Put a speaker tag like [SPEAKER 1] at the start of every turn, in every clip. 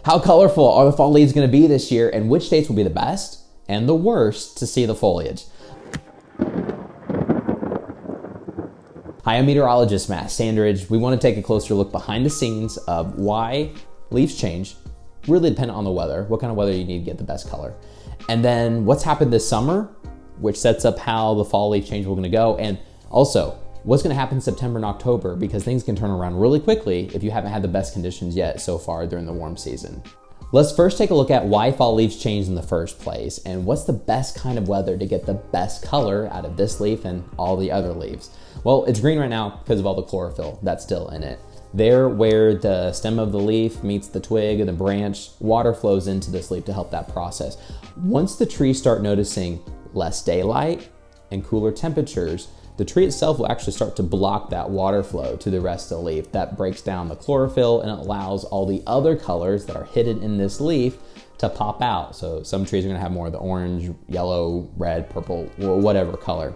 [SPEAKER 1] How colorful are the fall leaves going to be this year, and which dates will be the best and the worst to see the foliage? Hi, I'm Meteorologist Matt Standridge. We want to take a closer look behind the scenes of why leaves change, really dependent on the weather, what kind of weather you need to get the best color. And then what's happened this summer, which sets up how the fall leaf change will going to go. And also, what's going to happen in September and October, because things can turn around really quickly if you haven't had the best conditions yet so far during the warm season. Let's first take a look at why fall leaves change in the first place and what's the best kind of weather to get the best color out of this leaf and all the other leaves. Well, it's green right now because of all the chlorophyll that's still in it. There where the stem of the leaf meets the twig and the branch, water flows into this leaf to help that process. Once the trees start noticing less daylight and cooler temperatures, the tree itself will actually start to block that water flow to the rest of the leaf. That breaks down the chlorophyll and it allows all the other colors that are hidden in this leaf to pop out. So some trees are gonna have more of the orange, yellow, red, purple, or whatever color.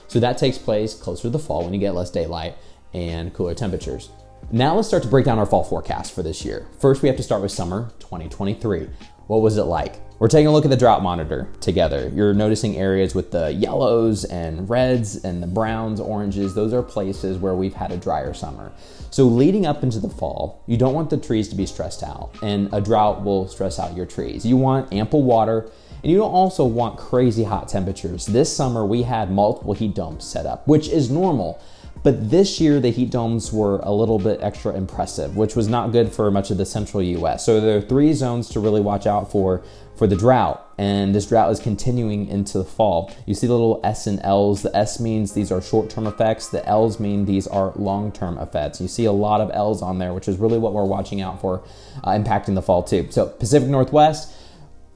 [SPEAKER 1] So that takes place closer to the fall when you get less daylight and cooler temperatures. Now let's start to break down our fall forecast for this year. First, we have to start with summer 2023. What was it like? We're taking a look at the drought monitor together. You're noticing areas with the yellows and reds and the browns, oranges. Those are places where we've had a drier summer. So leading up into the fall, you don't want the trees to be stressed out, and a drought will stress out your trees. You want ample water, and you don't also want crazy hot temperatures. This summer, we had multiple heat domes set up, which is normal. But this year, the heat domes were a little bit extra impressive, which was not good for much of the central US. So there are 3 zones to really watch out for the drought. And this drought is continuing into the fall. You see the little S and Ls. The S means these are short-term effects. The Ls mean these are long-term effects. You see a lot of Ls on there, which is really what we're watching out for impacting the fall too. So Pacific Northwest,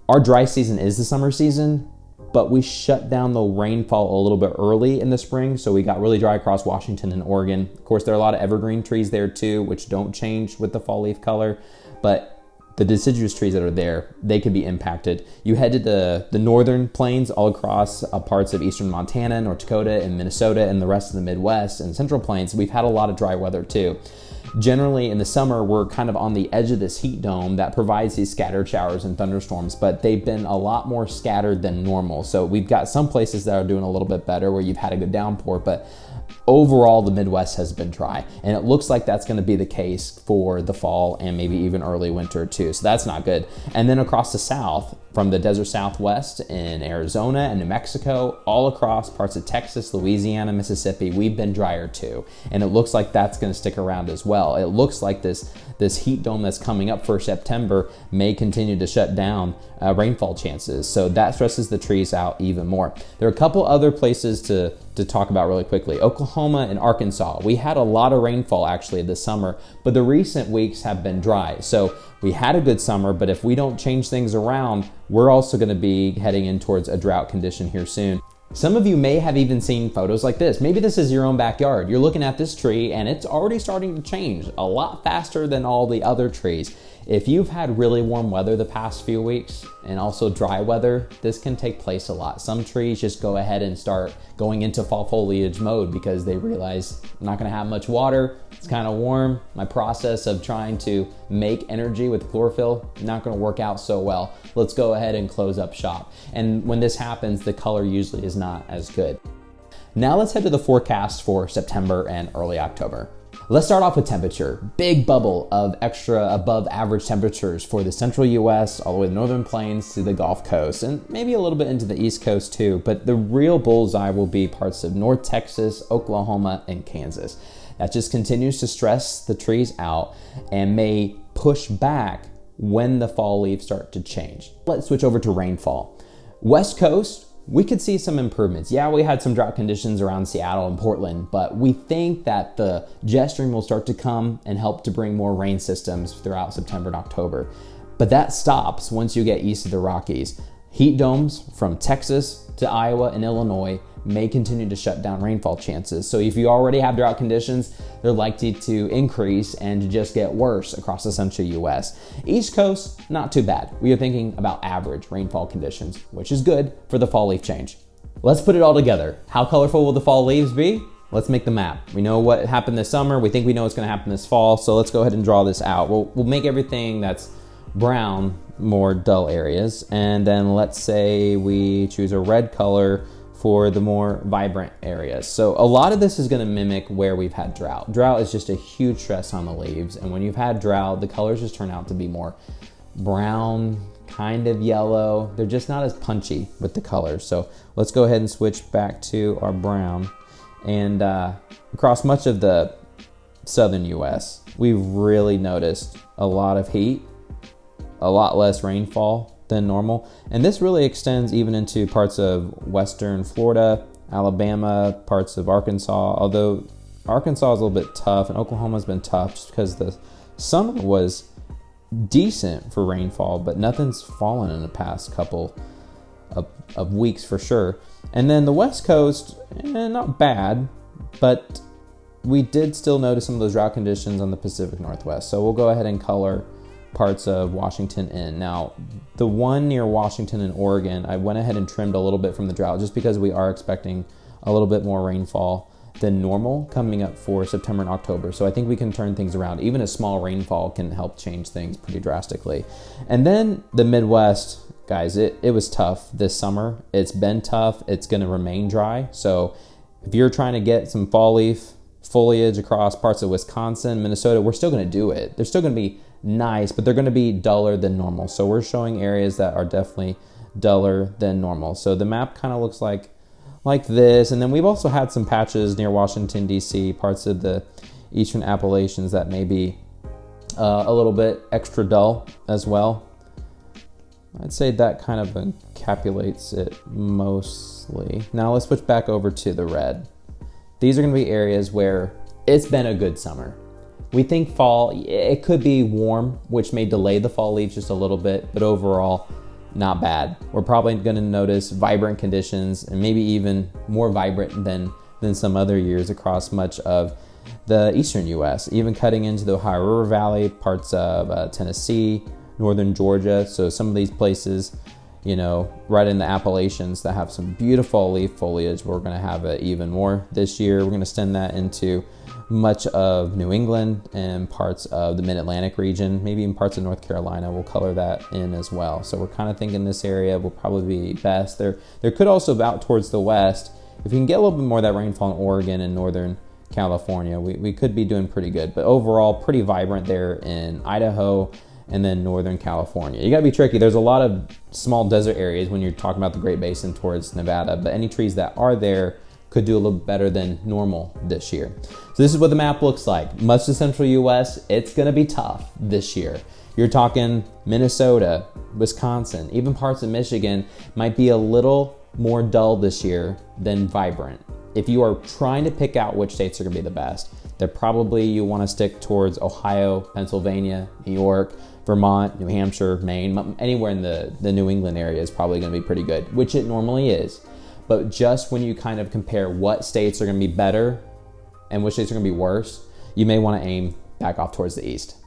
[SPEAKER 1] our dry season is the summer season, but we shut down the rainfall a little bit early in the spring. So we got really dry across Washington and Oregon. Of course, there are a lot of evergreen trees there too, which don't change with the fall leaf color, but the deciduous trees that are there, they could be impacted. You head to the northern plains all across parts of eastern Montana, North Dakota, and Minnesota, and the rest of the Midwest and central plains. We've had a lot of dry weather too. Generally in the summer, we're kind of on the edge of this heat dome that provides these scattered showers and thunderstorms, but they've been a lot more scattered than normal. So we've got some places that are doing a little bit better where you've had a good downpour, but overall the Midwest has been dry. And it looks like that's gonna be the case for the fall and maybe even early winter too. So that's not good. And then across the south, from the desert Southwest in Arizona and New Mexico, all across parts of Texas, Louisiana, Mississippi, we've been drier too. And it looks like that's gonna stick around as well. It looks like this heat dome that's coming up for September may continue to shut down rainfall chances. So that stresses the trees out even more. There are a couple other places to talk about really quickly. Oklahoma and Arkansas, we had a lot of rainfall actually this summer, but the recent weeks have been dry. So we had a good summer, but if we don't change things around, we're also gonna be heading in towards a drought condition here soon. Some of you may have even seen photos like this. Maybe this is your own backyard. You're looking at this tree and it's already starting to change a lot faster than all the other trees. If you've had really warm weather the past few weeks and also dry weather, this can take place a lot. Some trees just go ahead and start going into fall foliage mode because they realize I'm not gonna have much water, it's kind of warm. My process of trying to make energy with chlorophyll, not gonna work out so well. Let's go ahead and close up shop. And when this happens, the color usually is not as good. Now let's head to the forecast for September and early October. Let's start off with temperature. Big bubble of extra above average temperatures for the central US, all the way to the northern plains to the Gulf Coast, and maybe a little bit into the East Coast too, but the real bullseye will be parts of North Texas, Oklahoma, and Kansas. That just continues to stress the trees out and may push back when the fall leaves start to change. Let's switch over to rainfall. West Coast, we could see some improvements. Yeah, we had some drought conditions around Seattle and Portland, but we think that the jet stream will start to come and help to bring more rain systems throughout September and October. But that stops once you get east of the Rockies. Heat domes from Texas to Iowa and Illinois may continue to shut down rainfall chances. So if you already have drought conditions, they're likely to increase and to just get worse across the central US. East Coast, not too bad. We are thinking about average rainfall conditions, which is good for the fall leaf change. Let's put it all together. How colorful will the fall leaves be? Let's make the map. We know what happened this summer. We think we know what's gonna happen this fall. So let's go ahead and draw this out. We'll make everything that's brown, more dull areas. And then let's say we choose a red color for the more vibrant areas. So a lot of this is gonna mimic where we've had drought. Drought is just a huge stress on the leaves. And when you've had drought, the colors just turn out to be more brown, kind of yellow. They're just not as punchy with the colors. So let's go ahead and switch back to our brown. And across much of the southern US, we've really noticed a lot of heat, a lot less rainfall than normal. And this really extends even into parts of western Florida, Alabama, parts of Arkansas, although Arkansas is a little bit tough and Oklahoma's been tough just because the summer was decent for rainfall, but nothing's fallen in the past couple of weeks for sure. And then the West Coast, not bad, but we did still notice some of those drought conditions on the Pacific Northwest. So we'll go ahead and color parts of Washington in. Now, the one near Washington and Oregon, I went ahead and trimmed a little bit from the drought just because we are expecting a little bit more rainfall than normal coming up for September and October. So I think we can turn things around. Even a small rainfall can help change things pretty drastically. And then the Midwest, guys, it was tough this summer. It's been tough. It's gonna remain dry. So if you're trying to get some fall leaf foliage across parts of Wisconsin, Minnesota, we're still gonna do it. They're still gonna be nice, but they're gonna be duller than normal. So we're showing areas that are definitely duller than normal. So the map kind of looks like this. And then we've also had some patches near Washington, DC, parts of the eastern Appalachians that may be a little bit extra dull as well. I'd say that kind of encapsulates it mostly. Now let's switch back over to the red. These are gonna be areas where it's been a good summer. We think fall, it could be warm, which may delay the fall leaves just a little bit, but overall, not bad. We're probably gonna notice vibrant conditions and maybe even more vibrant than some other years across much of the eastern US, even cutting into the Ohio River Valley, parts of Tennessee, northern Georgia. So some of these places, you know, right in the Appalachians that have some beautiful leaf foliage, we're gonna have it even more this year. We're gonna extend that into much of New England and parts of the Mid-Atlantic region, maybe even parts of North Carolina. We'll color that in as well. So we're kind of thinking this area will probably be best. There could also be out towards the west. If we can get a little bit more of that rainfall in Oregon and Northern California, we could be doing pretty good. But overall, pretty vibrant there in Idaho and then Northern California. You gotta be tricky. There's a lot of small desert areas when you're talking about the Great Basin towards Nevada, but any trees that are there could do a little better than normal this year. So this is what the map looks like. Much of the central US, it's gonna be tough this year. You're talking Minnesota, Wisconsin, even parts of Michigan might be a little more dull this year than vibrant. If you are trying to pick out which states are gonna be the best, they're probably, you wanna stick towards Ohio, Pennsylvania, New York, Vermont, New Hampshire, Maine, anywhere in the New England area is probably gonna be pretty good, which it normally is. But just when you kind of compare what states are gonna be better and which states are gonna be worse, you may wanna aim back off towards the east.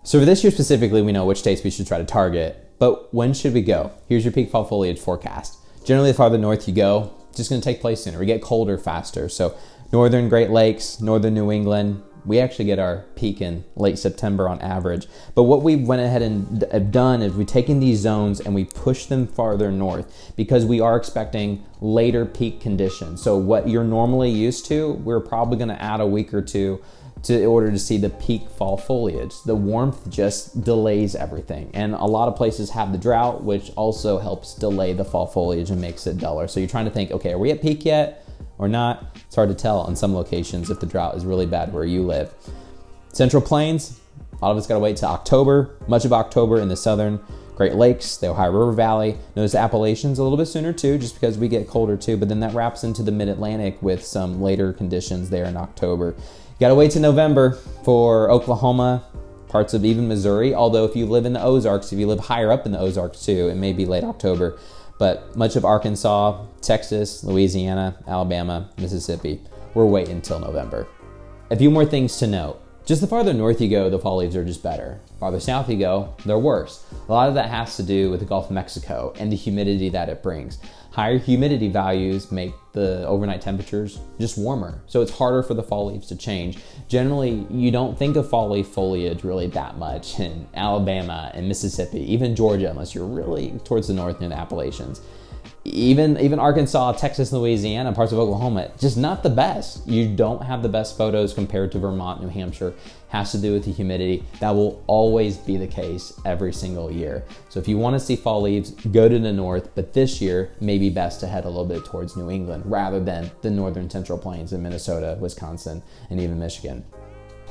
[SPEAKER 1] So for this year specifically, we know which states we should try to target, but when should we go? Here's your peak fall foliage forecast. Generally, the farther north you go, it's just gonna take place sooner. We get colder faster. So northern Great Lakes, northern New England, we actually get our peak in late September on average. But what we went ahead and have done is we've taken these zones and we pushed them farther north because we are expecting later peak conditions. So what you're normally used to, we're probably gonna add a week or two in order to see the peak fall foliage. The warmth just delays everything. And a lot of places have the drought, which also helps delay the fall foliage and makes it duller. So you're trying to think, okay, are we at peak yet or not? It's hard to tell on some locations if the drought is really bad where you live. Central Plains, a lot of us gotta wait till October, much of October in the southern Great Lakes, the Ohio River Valley. Notice the Appalachians a little bit sooner too, just because we get colder too, but then that wraps into the Mid-Atlantic with some later conditions there in October. You gotta wait till November for Oklahoma, parts of even Missouri, although if you live in the Ozarks, if you live higher up in the Ozarks too, it may be late October. But much of Arkansas, Texas, Louisiana, Alabama, Mississippi, we're waiting until November. A few more things to note. Just the farther north you go, the fall leaves are just better. Farther south you go, they're worse. A lot of that has to do with the Gulf of Mexico and the humidity that it brings. Higher humidity values make the overnight temperatures just warmer, so it's harder for the fall leaves to change. Generally, you don't think of fall leaf foliage really that much in Alabama and Mississippi, even Georgia, unless you're really towards the north near the Appalachians. Even Arkansas, Texas, Louisiana, parts of Oklahoma, just not the best. You don't have the best photos compared to Vermont, New Hampshire. Has to do with the humidity. That will always be the case every single year. So if you want to see fall leaves, go to the north, but this year may be best to head a little bit towards New England rather than the northern central plains in Minnesota, Wisconsin, and even Michigan.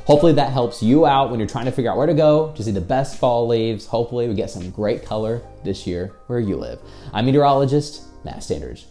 [SPEAKER 1] Hopefully that helps you out when you're trying to figure out where to go to see the best fall leaves. Hopefully we get some great color this year where you live. I'm meteorologist Matt Standridge.